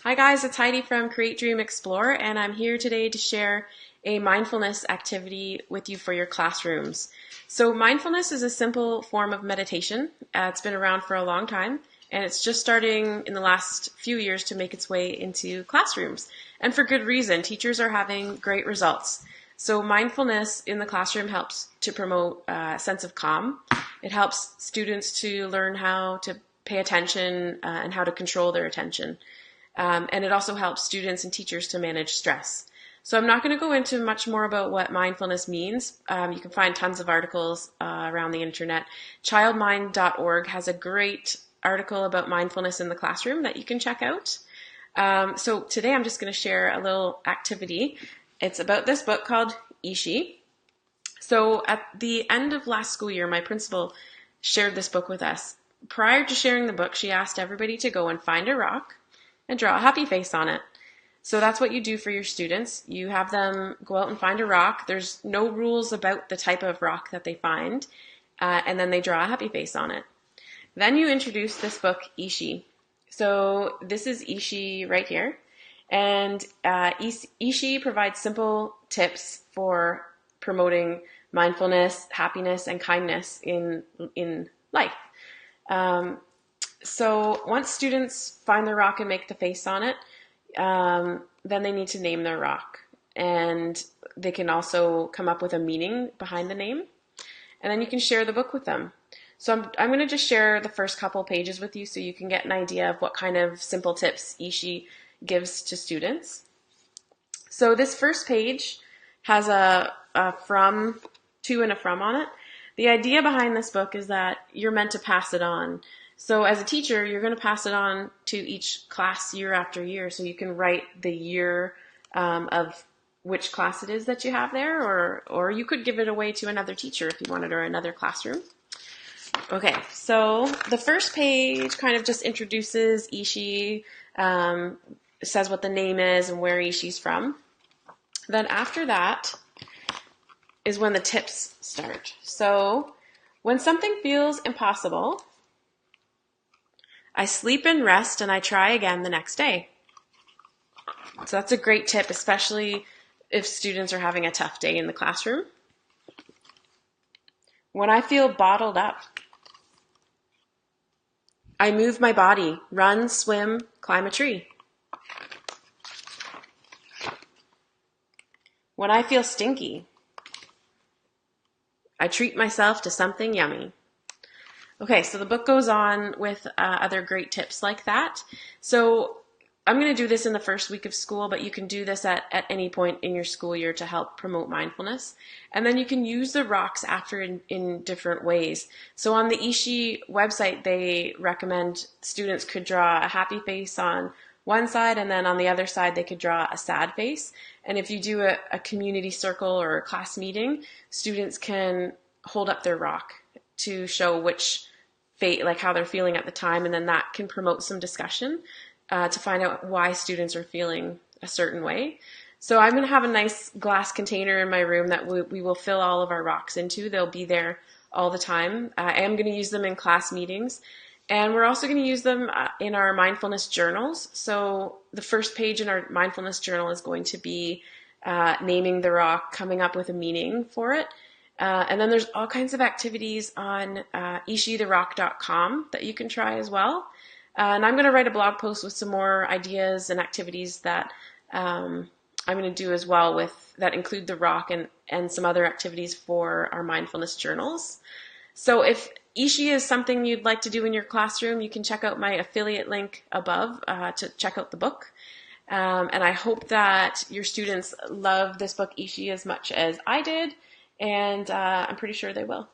Hi guys, it's Heidi from Create, Dream, Explore, and I'm here today to share a mindfulness activity with you for your classrooms. So mindfulness is a simple form of meditation. It's been around for a long time, and it's just starting in the last few years to make its way into classrooms. And for good reason, teachers are having great results. So mindfulness in the classroom helps to promote a sense of calm. It helps students to learn how to pay attention and how to control their attention. And it also helps students and teachers to manage stress. So I'm not going to go into much more about what mindfulness means. You can find tons of articles around the internet. Childmind.org has a great article about mindfulness in the classroom that you can check out. So today I'm just going to share a little activity. It's about this book called Ishi. So at the end of last school year, my principal shared this book with us. Prior to sharing the book, she asked everybody to go and find a rock and draw a happy face on it. So that's what you do for your students. You have them go out and find a rock. There's no rules about the type of rock that they find, and then they draw a happy face on it. Then you introduce this book, Ishi. So this is Ishi right here, and Ishi provides simple tips for promoting mindfulness, happiness, and kindness in life. So once students find their rock and make the face on it, then they need to name their rock. And they can also come up with a meaning behind the name. And then you can share the book with them. So I'm going to just share the first couple pages with you so you can get an idea of what kind of simple tips Ishi gives to students. So this first page has a from, to, and a from on it. The idea behind this book is that you're meant to pass it on. So as a teacher, you're going to pass it on to each class year after year. So you can write the year of which class it is that you have there, or you could give it away to another teacher if you wanted, or another classroom. Okay, so the first page kind of just introduces Ishi, says what the name is and where Ishi's from. Then after that is when the tips start. So when something feels impossible, I sleep and rest and I try again the next day. So that's a great tip, especially if students are having a tough day in the classroom. When I feel bottled up, I move my body, run, swim, climb a tree. When I feel stinky, I treat myself to something yummy. Okay, so the book goes on with other great tips like that. So I'm going to do this in the first week of school, but you can do this at any point in your school year to help promote mindfulness. And then you can use the rocks after in different ways. So on the Ishi website, they recommend students could draw a happy face on one side, and then on the other side, they could draw a sad face. And if you do a community circle or a class meeting, students can hold up their rock to show which fate, like how they're feeling at the time, and then that can promote some discussion to find out why students are feeling a certain way. So I'm going to have a nice glass container in my room that we will fill all of our rocks into. They'll be there all the time. I am going to use them in class meetings, and we're also going to use them in our mindfulness journals. So the first page in our mindfulness journal is going to be naming the rock, coming up with a meaning for it. And then there's all kinds of activities on ishitherock.com that you can try as well. And I'm going to write a blog post with some more ideas and activities that I'm going to do as well that include the rock and some other activities for our mindfulness journals. So if Ishi is something you'd like to do in your classroom, you can check out my affiliate link above to check out the book. And I hope that your students love this book, Ishi, as much as I did. And I'm pretty sure they will.